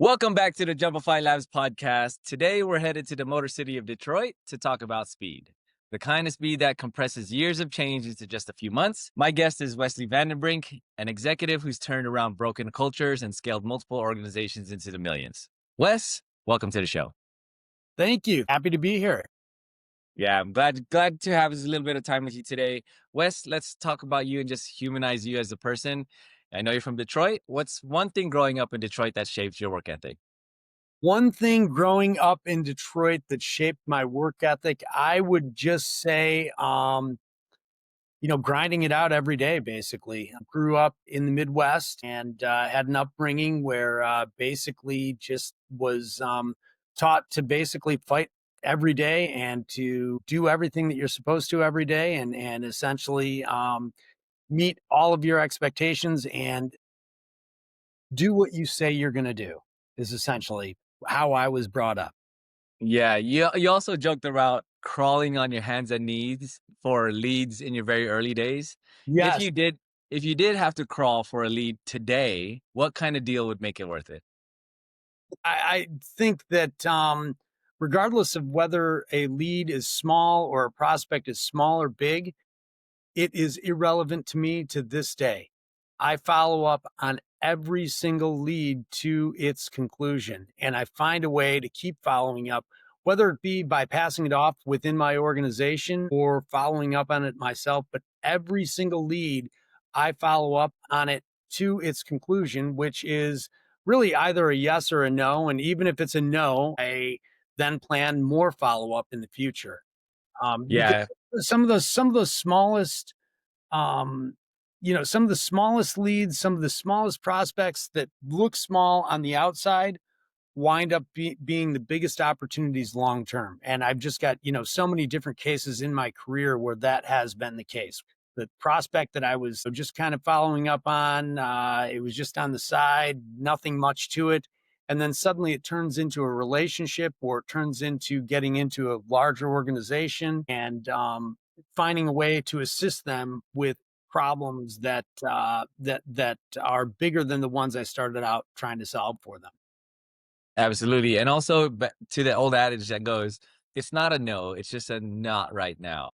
Welcome back to the Jumpify Labs podcast. Today, we're headed to the Motor City of Detroit to talk about speed, the kind of speed that compresses years of change into just a few months. My guest is Wesley Vandenbrink, an executive who's turned around broken cultures and scaled multiple organizations into the millions. Wes, welcome to the show. Thank you. Happy to be here. Yeah, I'm glad to have a little bit of time with you today. Wes, let's talk about you and just humanize you as a person. I know you're from Detroit. What's one thing growing up in Detroit that shaped your work ethic? One thing growing up in Detroit that shaped my work ethic, I would just say, grinding it out every day, basically. I grew up in the Midwest and had an upbringing where basically just was taught to basically fight every day and to do everything that you're supposed to every day and essentially meet all of your expectations and do what you say you're going to do is essentially how I was brought up. Yeah, you also joked about crawling on your hands and knees for leads in your very early days. If Yes, you did if you did have to crawl for a lead today, what kind of deal would make it worth it? I think that regardless of whether a lead is small or a prospect is small or big, it is irrelevant to me to this day. I follow up on every single lead to its conclusion, and I find a way to keep following up, whether it be by passing it off within my organization or following up on it myself. But every single lead, I follow up on it to its conclusion, which is really either a yes or a no. And even if it's a no, I then plan more follow up in the future. Because Yeah, some of those smallest some of the smallest leads, some of the smallest prospects that look small on the outside wind up being the biggest opportunities long term. And I've just got, so many different cases in my career where that has been the case. The prospect that I was just kind of following up on, it was just on the side, nothing much to it. And then suddenly it turns into a relationship or it turns into getting into a larger organization and finding a way to assist them with problems that are bigger than the ones I started out trying to solve for them. absolutely. And also to the old adage that goes, it's not a no, it's just a not right now.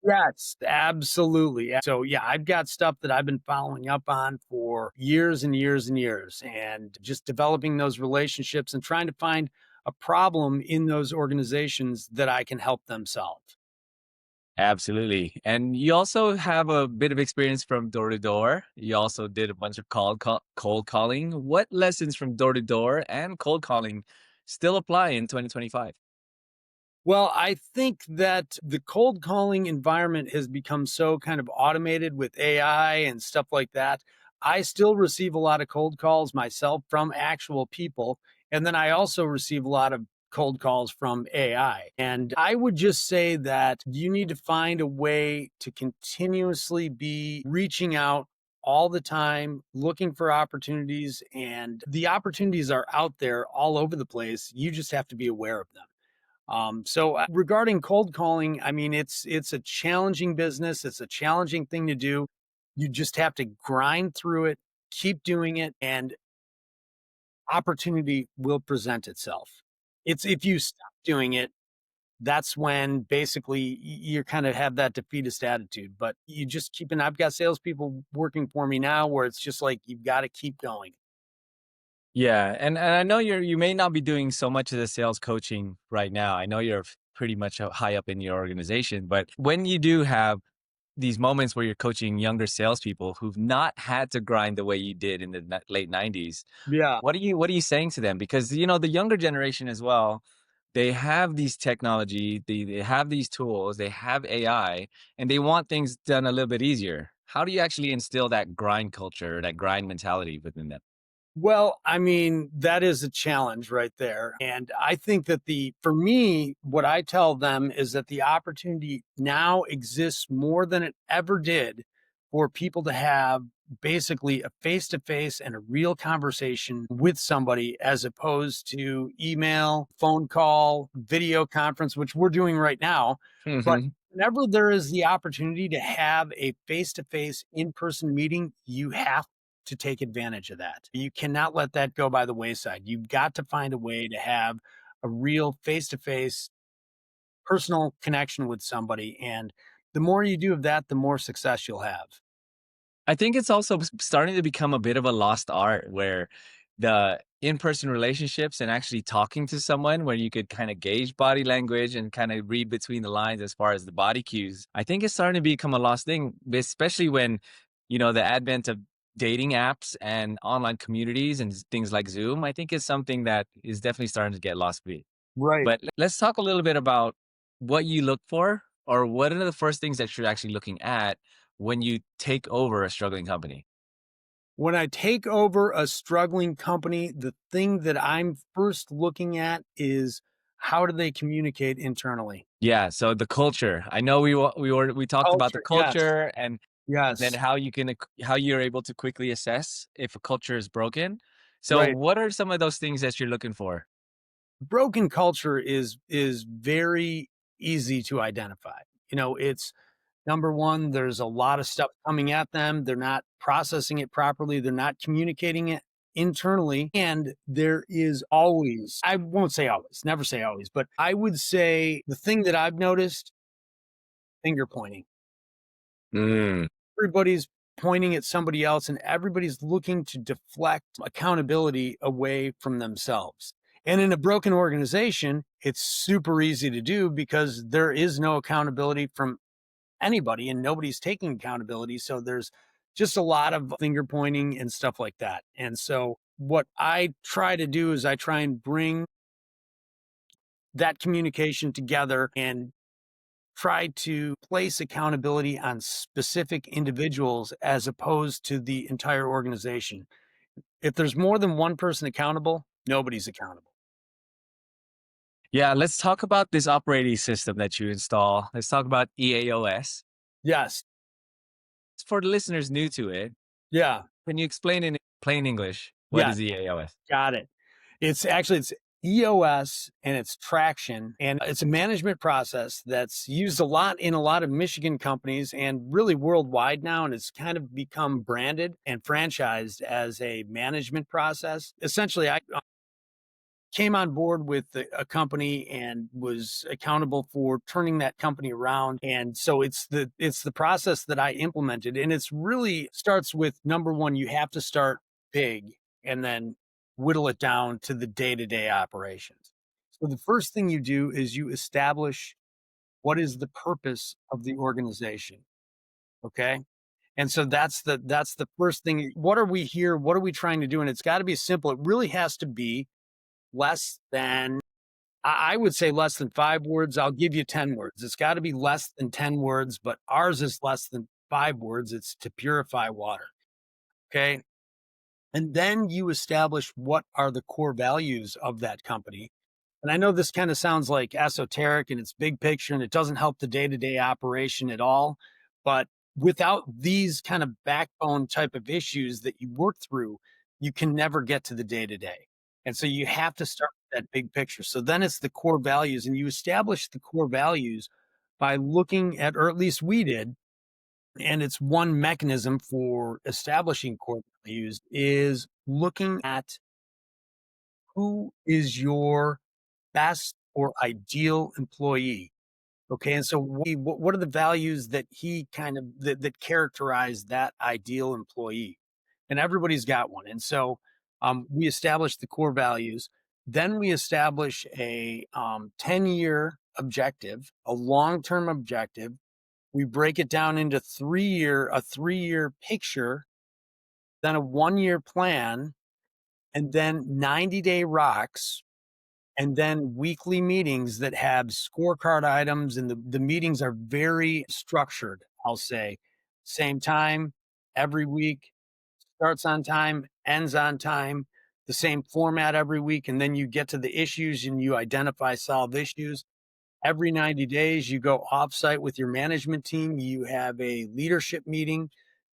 Yes, absolutely. So yeah, I've got stuff that I've been following up on for years and years and years and just developing those relationships and trying to find a problem in those organizations that I can help them solve. Absolutely. And you also have a bit of experience from door to door. You also did a bunch of cold calling. What lessons from door to door and cold calling still apply in 2025? Well, I think that the cold calling environment has become so kind of automated with AI and stuff like that. I still receive a lot of cold calls myself from actual people. And then I also receive a lot of cold calls from AI. And I would just say that you need to find a way to continuously be reaching out all the time, looking for opportunities. And the opportunities are out there all over the place. You just have to be aware of them. So regarding cold calling, I mean, it's a challenging business. It's a challenging thing to do. You just have to grind through it, keep doing it, and opportunity will present itself. It's if you stop doing it, that's when basically you kind of have that defeatist attitude. But you just keep, and I've got salespeople working for me now where it's just like you've got to keep going. Yeah, and I know you may not be doing so much of the sales coaching right now. I know you're pretty much high up in your organization, but when you do have these moments where you're coaching younger salespeople who've not had to grind the way you did in the late '90s, Yeah. what are you saying to them? Because the younger generation as well, they have these technology, they have these tools, they have AI, and they want things done a little bit easier. How do you actually instill that grind culture, that grind mentality within them? Well, I mean, that is a challenge right there. And I think that for me, what I tell them is that the opportunity now exists more than it ever did for people to have basically a face to face and a real conversation with somebody as opposed to email, phone call, video conference, which we're doing right now. But Hmm. whenever there is the opportunity to have a face to face in person meeting, you have to take advantage of that. You cannot let that go by the wayside. You've got to find a way to have a real face to face personal connection with somebody. And the more you do of that, the more success you'll have. I think it's also starting to become a bit of a lost art where the in-person relationships and actually talking to someone where you could kind of gauge body language and kind of read between the lines as far as the body cues. I think it's starting to become a lost thing, especially when, the advent of dating apps and online communities and things like Zoom, I think is something that is definitely starting to get lost. Right. But let's talk a little bit about what you look for, or what are the first things that you're actually looking at when you take over a struggling company? When I take over a struggling company, the thing that I'm first looking at is how do they communicate internally? Yeah, so the culture. I know we talked about the Culture. Yes. culture and then Yes. how you're able to quickly assess if a culture is broken. So Right. what are some of those things that you're looking for? Broken culture is very easy to identify. It's number one, there's a lot of stuff coming at them. They're not processing it properly. They're not communicating it internally. And there is always, I won't say always, never say always, but I would say the thing that I've noticed, finger pointing. Mm. Everybody's pointing at somebody else and everybody's looking to deflect accountability away from themselves. And in a broken organization, it's super easy to do because there is no accountability from anybody and nobody's taking accountability. So there's just a lot of finger pointing and stuff like that. And so what I try to do is I try and bring that communication together and try to place accountability on specific individuals as opposed to the entire organization. If there's more than one person accountable, nobody's accountable. Yeah, let's talk about this operating system that you install. Let's talk about EAOS. Yes. For the listeners new to it, Yeah. can you explain in plain English what Yes. is EAOS? Got it. It's EOS and it's traction. And it's a management process that's used a lot in a lot of Michigan companies and really worldwide now. And it's kind of become branded and franchised as a management process. Essentially, I came on board with a company and was accountable for turning that company around. And so it's the process that I implemented. And it's really starts with number one, you have to start big and then whittle it down to the day-to-day operations. So the first thing you do is you establish what is the purpose of the organization. Okay. And so that's the first thing. What are we here? What are we trying to do? And it's got to be simple. It really has to be less than I would say less than 5 words. I'll give you 10 words. It's got to be less than 10 words, but ours is less than 5 words. It's to purify water. Okay. And then you establish what are the core values of that company. And I know this kind of sounds like esoteric and it's big picture and it doesn't help the day to day operation at all. But without these kind of backbone type of issues that you work through, you can never get to the day to day. And so you have to start with that big picture. So then it's the core values, and you establish the core values by looking at, or at least we did, and it's one mechanism for establishing core values is looking at who is your best or ideal employee. Okay. And so what are the values that he kind of that characterize that ideal employee? And everybody's got one. And so we establish the core values. Then we establish a 10-year objective, a long-term objective. We break it down into a 3-year picture, then a 1-year plan, and then 90-day rocks, and then weekly meetings that have scorecard items. And the meetings are very structured, I'll say. Same time every week, starts on time, ends on time, the same format every week. And then you get to the issues and you identify, solve issues. Every 90 days, you go offsite with your management team. You have a leadership meeting.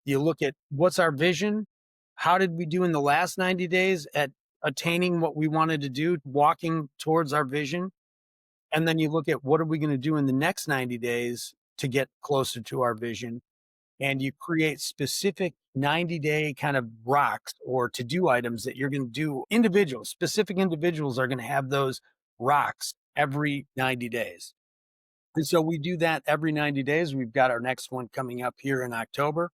You look at what's our vision? How did we do in the last 90 days at attaining what we wanted to do, walking towards our vision? And then you look at what are we going to do in the next 90 days to get closer to our vision? and you create specific 90-day kind of rocks or to-do items that you're going to do. Specific individuals are going to have those rocks every 90 days. And so we do that every 90 days. We've got our next one coming up here in October.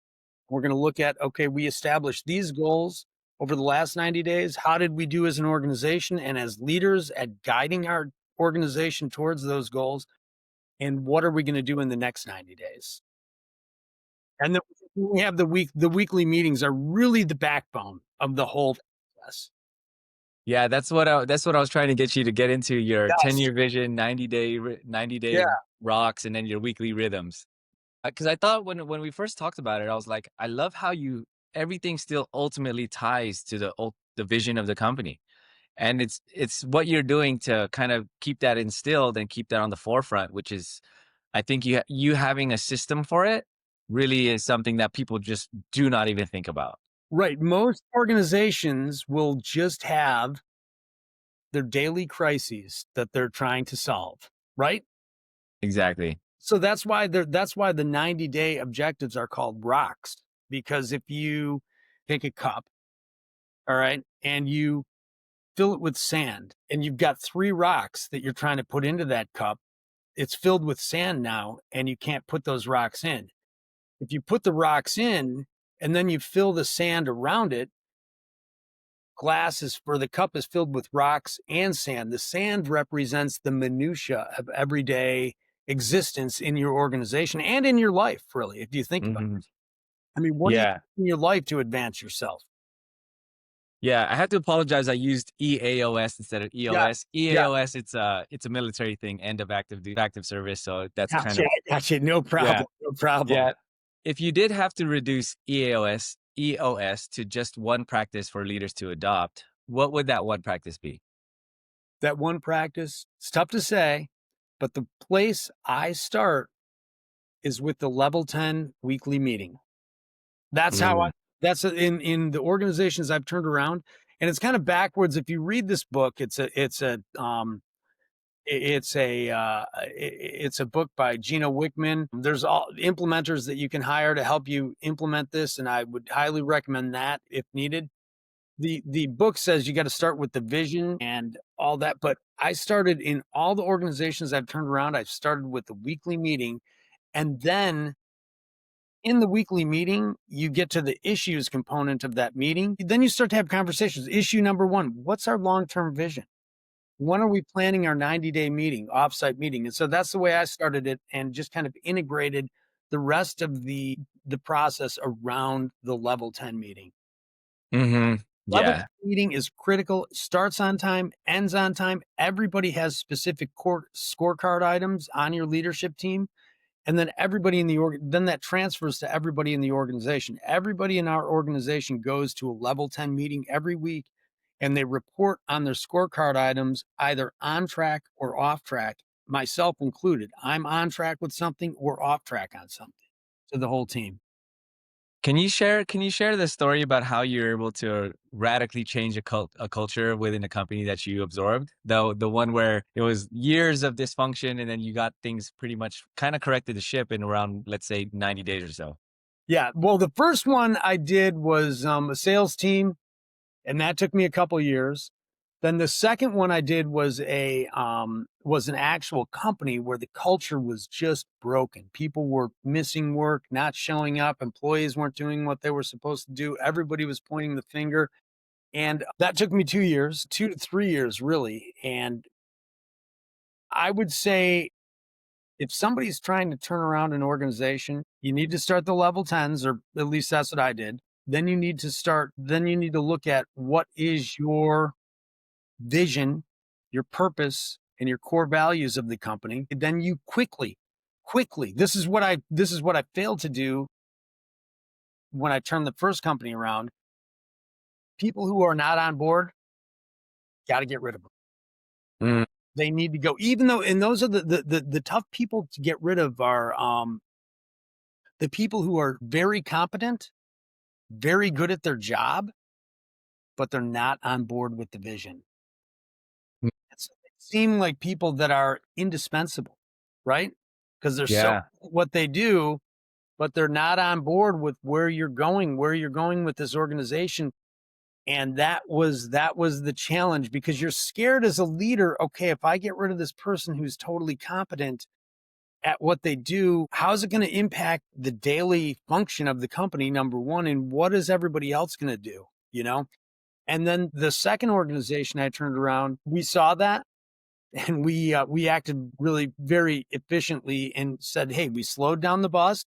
We're going to look at, okay, we established these goals over the last 90 days. How did we do as an organization and as leaders at guiding our organization towards those goals? And what are we going to do in the next 90 days? And then we have the weekly meetings are really the backbone of the whole process. Yeah, that's what I was trying to get you to get into your Yes. 10-year vision, 90-day Yeah. rocks, and then your weekly rhythms. Because I thought when we first talked about it, I was like, I love how everything still ultimately ties to the vision of the company. And it's what you're doing to kind of keep that instilled and keep that on the forefront, which is, I think you having a system for it really is something that people just do not even think about. Right. Most organizations will just have their daily crises that they're trying to solve, right? Exactly. So that's why the 90-day objectives are called rocks, because if you take a cup, all right, and you fill it with sand and you've got 3 rocks that you're trying to put into that cup, it's filled with sand now and you can't put those rocks in. If you put the rocks in and then you fill the sand around it, the cup is filled with rocks and sand. The sand represents the minutia of everyday existence in your organization and in your life, really, if you think about Hmm. it. I mean, what do you Yeah. do in your life to advance yourself? Yeah, I have to apologize. I used EAOS instead of Yeah. EOS. Yeah. EAOS, it's a military thing, end of active service. So that's kind Gotcha. of, Gotcha. No yeah, problem. No problem. yeah. If you did have to reduce EOS to just one practice for leaders to adopt, what would that one practice be? That one practice, it's tough to say, but the place I start is with the level 10 weekly meeting. That's how I Mm. that's in the organizations I've turned around, and it's kind of backwards. If you read this book, it's a book by Gino Wickman. There's all implementers that you can hire to help you implement this, and I would highly recommend that if needed. The book says you got to start with the vision and all that, but I started in all the organizations I've turned around, I've started with the weekly meeting, and then in the weekly meeting, you get to the issues component of that meeting. Then you start to have conversations. Issue number 1, what's our long-term vision? When are we planning our 90-day meeting, offsite meeting? And so that's the way I started it and just kind of integrated the rest of the process around the level 10 meeting. Hmm. Level Yeah. meeting is critical. Starts on time, ends on time. Everybody has specific core scorecard items on your leadership team. And then everybody in then that transfers to everybody in the organization. Everybody in our organization goes to a level 10 meeting every week and they report on their scorecard items, either on track or off track, myself included. I'm on track with something or off track on something to the whole team. Can you share the story about how you're able to radically change a culture within a company that you absorbed? The one where it was years of dysfunction and then you got things pretty much kind of corrected the ship in around, let's say, 90 days or so. Yeah. Well, the first one I did was a sales team, and that took me a couple years. Then the second one I did was an actual company where the culture was just broken. People were missing work, not showing up, employees weren't doing what they were supposed to do. Everybody was pointing the finger. And that took me 2 years, 2 to 3 years really. And I would say if somebody's trying to turn around an organization, you need to start the level 10s, or at least that's what I did. Then you need to look at what is your vision, your purpose, and your core values of the company. And then you quickly, this is what I failed to do when I turned the first company around. People who are not on board, got to get rid of them. Mm. They need to go, even though, and those are the tough people to get rid of are the people who are very competent, very good at their job, but they're not on board with the vision. They seem like people that are indispensable, right? Because they're so Yeah. good at what they do, but they're not on board with where you're going with this organization. And that was the challenge, because you're scared as a leader. Okay, if I get rid of this person who's totally competent at what they do, how's it going to impact the daily function of the company, number one? And what is everybody else going to do? And then the second organization I turned around, we saw that, and we acted really very efficiently and said, hey, we slowed down the bus.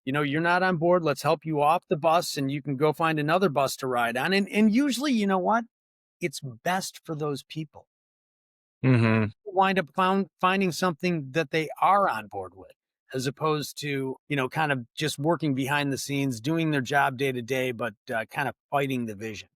You're not on board. Let's help you off the bus, and you can go find another bus to ride on. And usually, you know what? It's best for those people. Hmm. Wind up finding something that they are on board with, as opposed to, kind of just working behind the scenes, doing their job day to day, but kind of fighting the vision.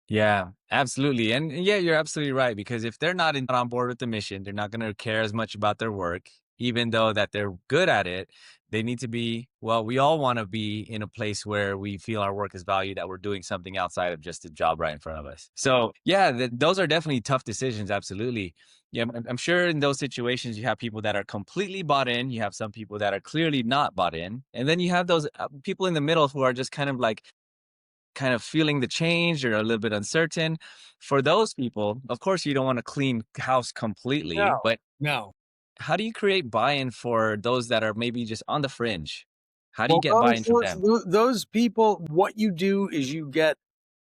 Yeah, absolutely. And yeah, you're absolutely right. Because if they're not on board with the mission, they're not going to care as much about their work, even though that they're good at it. They need to be, well, we all want to be in a place where we feel our work is valued, that we're doing something outside of just a job right in front of us. So yeah, those are definitely tough decisions. Absolutely. Yeah, I'm sure in those situations, you have people that are completely bought in. You have some people that are clearly not bought in. And then you have those people in the middle who are just kind of feeling the change or a little bit uncertain. For those people, of course, you don't want to clean house completely, No, but no. how do you create buy-in for those that are maybe just on the fringe? How do you Well, get those, buy-in from those them? those people, what you do is you get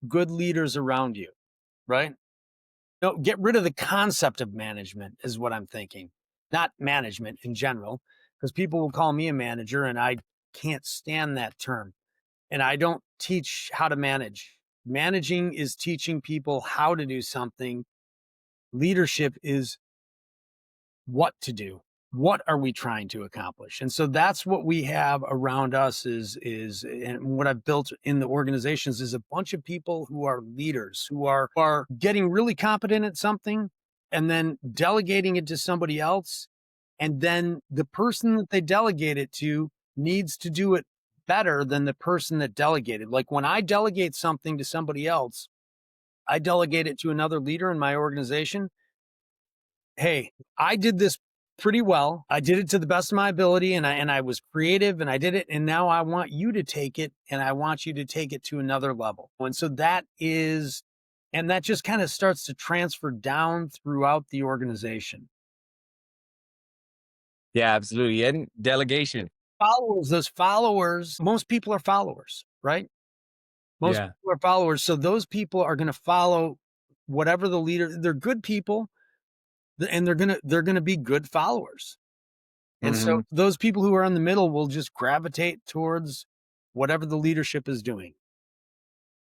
good leaders around you, right? No, get rid of the concept of management is what I'm thinking, not management in general, because people will call me a manager, and I can't stand that term. And I don't teach how to manage. Managing is teaching people how to do something. Leadership is what to do. What are we trying to accomplish? And so that's what we have around us is and what I've built in the organizations is a bunch of people who are leaders, who are getting really competent at something and then delegating it to somebody else. And then the person that they delegate it to needs to do it better than the person that delegated. Like when I delegate something to somebody else, I delegate it to another leader in my organization. Hey, I did this pretty well. I did it to the best of my ability, and I was creative, and I did it. And now I want you to take it, and I want you to take it to another level. And so that just kind of starts to transfer down throughout the organization. Yeah, absolutely. And delegation. Those followers, most people are followers, right? Most Yeah. people are followers. So those people are going to follow whatever the leader, they're good people, and they're going to be good followers. And so Hmm. those people who are in the middle will just gravitate towards whatever the leadership is doing.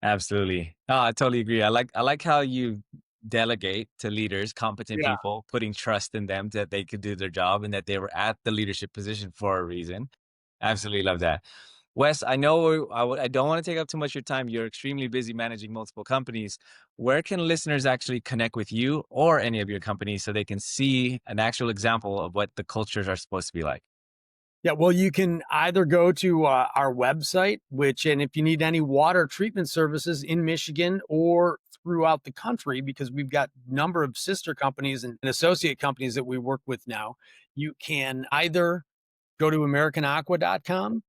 Absolutely. Oh, I totally agree. I like how you delegate to leaders, competent Yeah. people, putting trust in them that they could do their job and that they were at the leadership position for a reason. Absolutely love that. Wes, I know I don't want to take up too much of your time. You're extremely busy managing multiple companies. Where can listeners actually connect with you or any of your companies so they can see an actual example of what the cultures are supposed to be like? Yeah, well, you can either go to our website, and if you need any water treatment services in Michigan or throughout the country, because we've got a number of sister companies and associate companies that we work with now, you can either go to AmericanAqua.com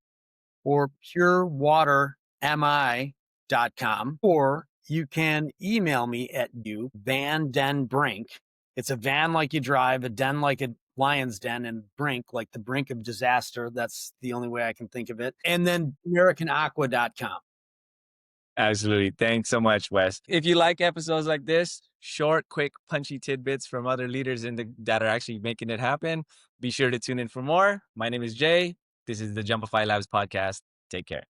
or purewatermi.com, or you can email me at Vandenbrink. It's a van like you drive, a den like a lion's den, and brink like the brink of disaster. That's the only way I can think of it. And then AmericanAqua.com. Absolutely. Thanks so much, Wes. If you like episodes like this, short, quick, punchy tidbits from other leaders that are actually making it happen, be sure to tune in for more. My name is Jay. This is the Jumpify Labs podcast. Take care.